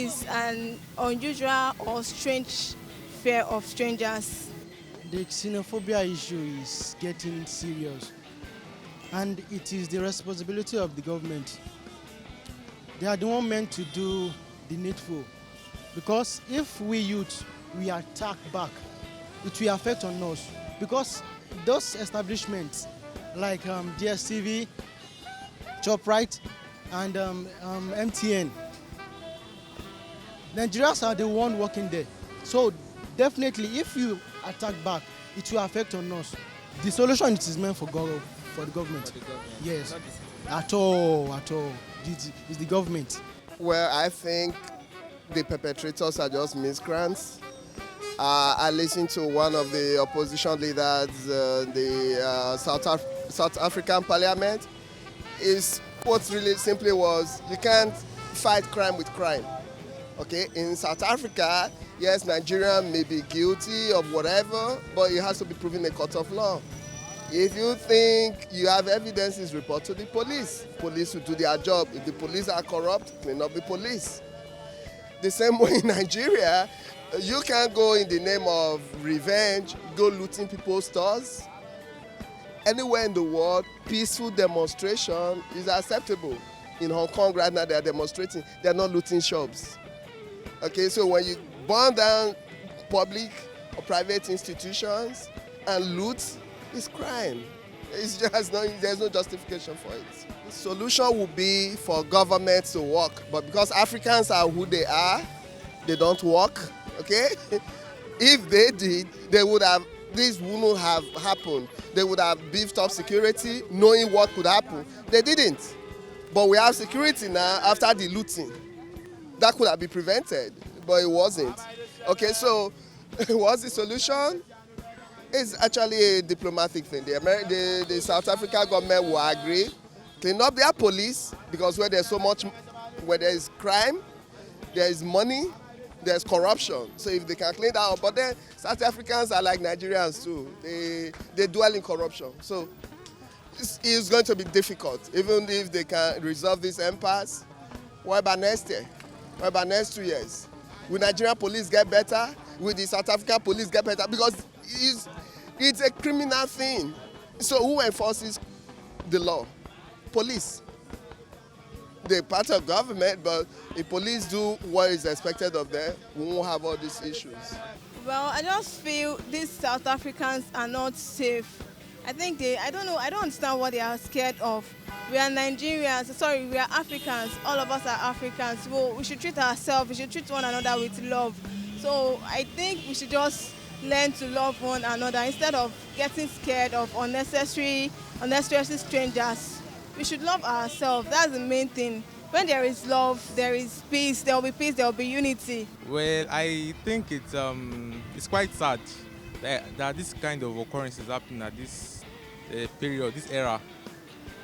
is an unusual or strange fear of strangers. The xenophobia issue is getting serious, and it is the responsibility of the government. They are the one meant to do the needful, because if we youth we attack back, it will affect on us, because those establishments like DSTV, Shoprite, and MTN, Nigerians are the one working there. So definitely, if you attack back, it will affect on us. The solution it is meant for for the government. Yes, at all, at all. It's the government. Well, I think the perpetrators are just miscreants. I listened to one of the opposition leaders, the South African Parliament. His quote really simply was, "You can't fight crime with crime." Okay, in South Africa, yes, Nigeria may be guilty of whatever, but it has to be proven in a court of law. If you think you have evidences, report to the police. Police will do their job. If the police are corrupt, it may not be police. The same way in Nigeria, you can't go in the name of revenge, go looting people's stores. Anywhere in the world, peaceful demonstration is acceptable. In Hong Kong right now, they are demonstrating. They are not looting shops. Okay, so when you burn down public or private institutions and loot, it's crime. It's just there's no justification for it. The solution would be for government to work, but because Africans are who they are, they don't work. Okay, if they did, they would have. This wouldn't have happened. They would have beefed up security, knowing what could happen. They didn't. But we have security now after the looting. That could have been prevented, but it wasn't. Okay, so what's the solution? It's actually a diplomatic thing. The South African government will agree, clean up their police, because where there is crime, there is money, there's corruption. So if they can clean that up, but then South Africans are like Nigerians too. They dwell in corruption. So it's going to be difficult, even if they can resolve this impasse. What about next year? What about next 2 years? Will Nigerian police get better? Will the South African police get better? Because it's a criminal thing. So who enforces the law? Police. They're part of government, but if police do what is expected of them, we won't have all these issues. Well, I just feel these South Africans are not safe. I think I don't understand what they are scared of. We are Nigerians, we are Africans. All of us are Africans. So we should treat ourselves, we should treat one another with love. So I think we should just learn to love one another instead of getting scared of unnecessary strangers. We should love ourselves. That's the main thing. When there is love, there is peace. There will be peace. There will be unity. Well, I think it's quite sad that this kind of occurrence is happening at this period, this era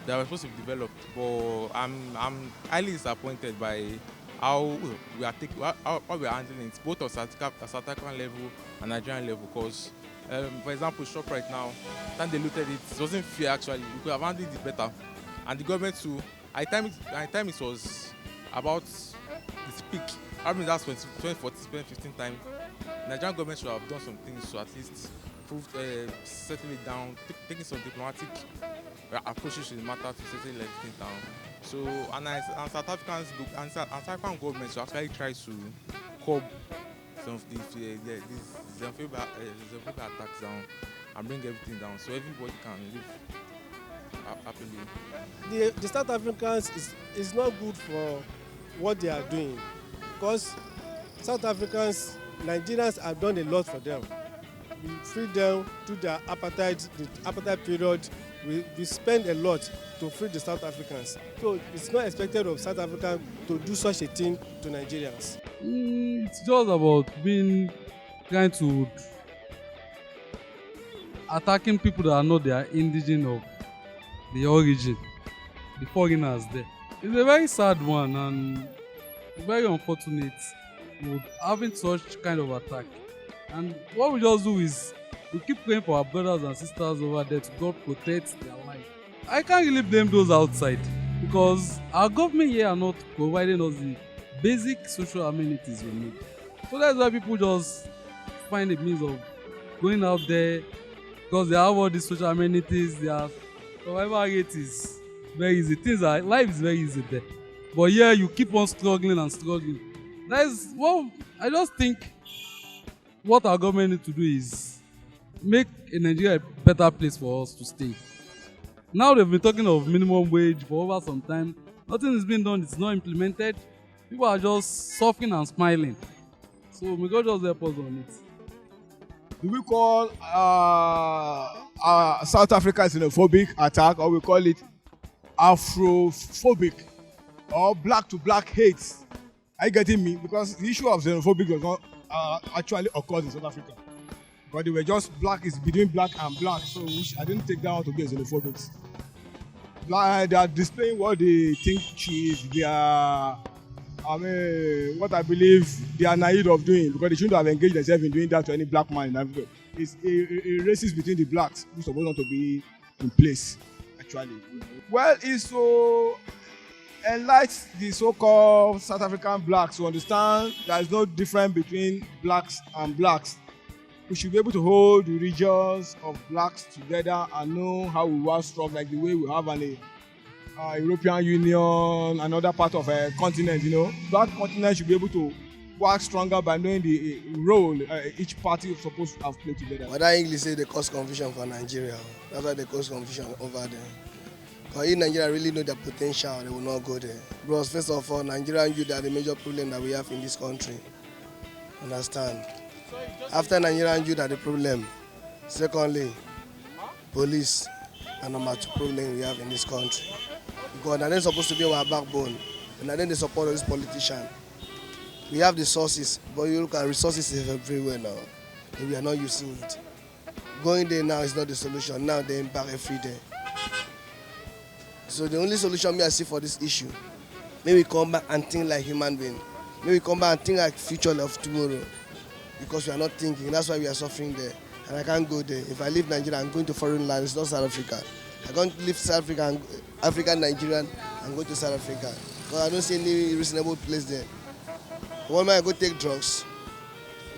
that we're supposed to be developed. But I'm highly disappointed by how we are handling it, both at South African level and Nigerian level. Because, for example, shop right now, when they looted it, it wasn't fair actually. We could have handled it better. And the government too, at the time it was about its peak. I mean that's 2014, 2015 time. Nigerian government should have done some things to at least settle it down, taking some diplomatic approaches to the matter to settle everything down. So and South African government should actually try to curb some of these xenophobic attacks down and bring everything down so everybody can live happily. The South Africans is not good for what they are doing, because South Africans, Nigerians have done a lot for them. We free them through their apartheid, the apartheid period. We spend a lot to free the South Africans. So it's not expected of South Africans to do such a thing to Nigerians. It's just about trying to attacking people that are not their indigenous of the origin, the foreigners there. It's a very sad one and very unfortunate with having such kind of attack. And what we just do is we keep praying for our brothers and sisters over there to God protect their life. I can't really blame those outside because our government here are not providing us the basic social amenities we need. So that's why people just find a means of going out there because they have all these social amenities. Their survival rate is very easy. Life is very easy there. But yeah, you keep on struggling and struggling. That is what I just think. What our government need to do is make Nigeria a better place for us to stay. Now they've been talking of minimum wage for over some time. Nothing is being done. It's not implemented. People are just suffering and smiling. So may God just help us on it. Do we call South Africa xenophobic attack, or we call it Afrophobic or black to black hate? Are you getting me? Because the issue of xenophobic does not actually occurs in South Africa. But they were just black is between black and black, so I didn't take that one to be a xenophobics. They are displaying what they think she is. They are, what I believe they are naive of doing, because they shouldn't have engaged themselves in doing that to any black man in Africa. It's a racist between the blacks who's supposed not to be in place, actually. Well, it's so enlighten the so-called South African blacks to understand there is no difference between blacks and blacks. We should be able to hold the regions of blacks together and know how we work strong, like the way we have an European Union, another part of a continent, That continent should be able to work stronger by knowing the role each party is supposed to have played together. But that English say they cause confusion for Nigeria. That's why they cause confusion over there. Because if Nigeria really know their potential, they will not go there. Because first of all, Nigerian youth are the major problem that we have in this country. Understand? After Nigerian youth are the problem. Secondly, police are number 2 problem we have in this country. Because they're supposed to be our backbone. And then they support this politician. We have the sources, but you look at resources everywhere now. And we are not using it. Going there now is not the solution. Now they impact every day. So the only solution I see for this issue, maybe come back and think like human being. Maybe come back and think like future of tomorrow. Because we are not thinking. That's why we are suffering there. And I can't go there. If I leave Nigeria, I'm going to foreign land. It's not South Africa. I can't leave South Africa, and African Nigerian, and go to South Africa. Because I don't see any reasonable place there. One man I go take drugs.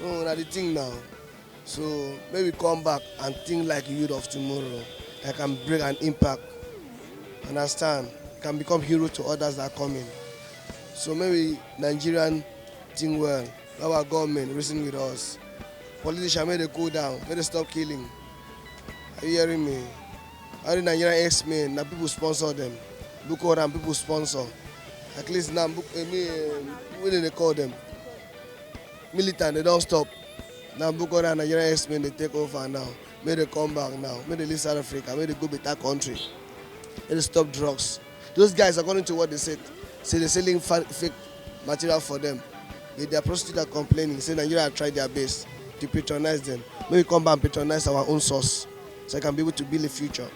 No, that's the thing now. So maybe come back and think like youth of tomorrow. I can bring an impact. Understand? Can become hero to others that are coming. So maybe Nigerian think well. Our government reason with us. Politicians may they cool down, may they stop killing. Are you hearing me? All the Nigerian X-Men, now people sponsor them. Look what them people sponsor. At least now, what do they call them? Militant, they don't stop. Now look what the Nigerian X-Men, they take over now. May they come back now. May they leave South Africa. May they go better country. May they stop drugs. Those guys, according to what they said, say they're selling fake material for them. Their prostitutes are complaining, say Nigeria tried their best to patronize them. Maybe come back and patronize our own source, so I can be able to build a future.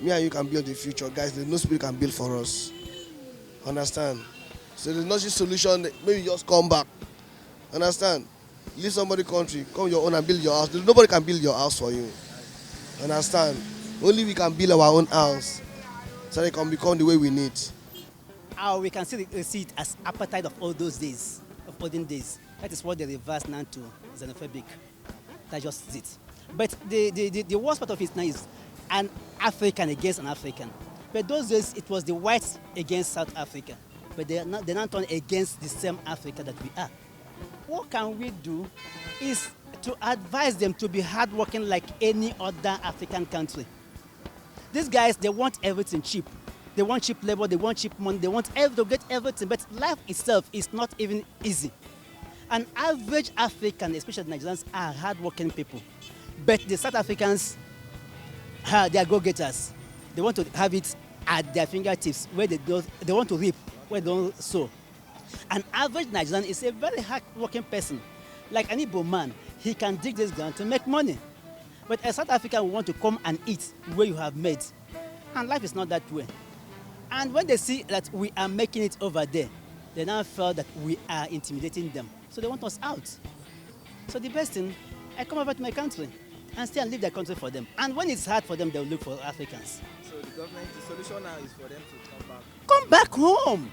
Me and you can build the future, guys. There's no spirit can build for us. Understand? So there's no solution. Maybe just come back. Understand? Leave somebody's country, come your own and build your house. Nobody can build your house for you. Understand? Only we can build our own house, so they can become the way we need. We can see it as appetite of all those days. Of olden days. That is what they reverse now to xenophobic. That's just it. But the worst part of it now is an African against an African. But those days it was the whites against South Africa. But they're not turned against the same Africa that we are. What can we do is to advise them to be hardworking like any other African country. These guys, they want everything cheap. They want cheap labor, they want cheap money, they want to get everything. But life itself is not even easy. An average African, especially Nigerians, are hardworking people. But the South Africans, they are go-getters. They want to have it at their fingertips, where they want to reap, where they don't sow. An average Nigerian is a very hard-working person. Like an Igbo man, he can dig this ground to make money. But a South African will want to come and eat where you have made. And life is not that way. And when they see that we are making it over there, they now feel that we are intimidating them. So they want us out. So the best thing, I come over to my country and stay and leave their country for them. And when it's hard for them, they'll look for Africans. So the solution now is for them to come back. Come back home.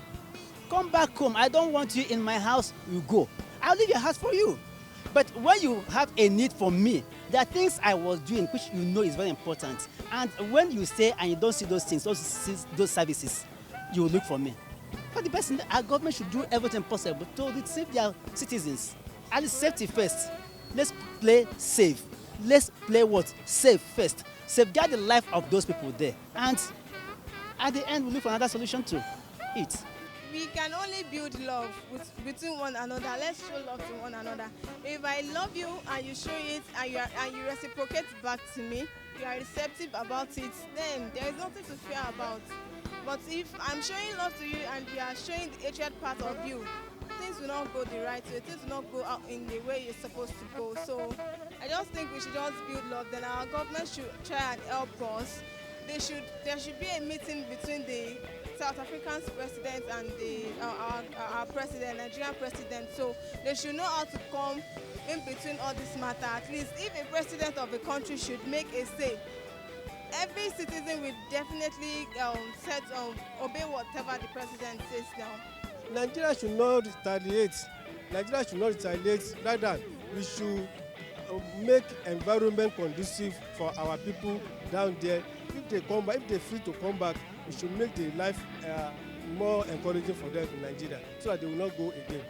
come back home. I don't want you in my house. You go. I'll leave your house for you. But when you have a need for me, there are things I was doing which you know is very important. And when you say and you don't see those things, those services, you will look for me. For the best, our government should do everything possible to receive their citizens. And it's safety first. Let's play safe. Let's play what? Safe first. Safeguard the life of those people there. And at the end, we'll look for another solution to it. We can only build love between one another. Let's show love to one another. If I love you and you show it and you reciprocate back to me, you are receptive about it, then there is nothing to fear about. But if I'm showing love to you and you are showing the hatred part of you, things will not go the right way. Things will not go out in the way you're supposed to go. So I just think we should just build love. Then our government should try and help us. There should be a meeting between the South African president and our president, Nigerian president. So they should know how to come in between all this matter. At least if a president of a country should make a say, every citizen will definitely obey whatever the president says now. Nigeria should not retaliate. Nigeria should not retaliate. Rather, we should make environment conducive for our people down there. If they come back, if they're free to come back, we should make their life more encouraging for them in Nigeria so that they will not go again.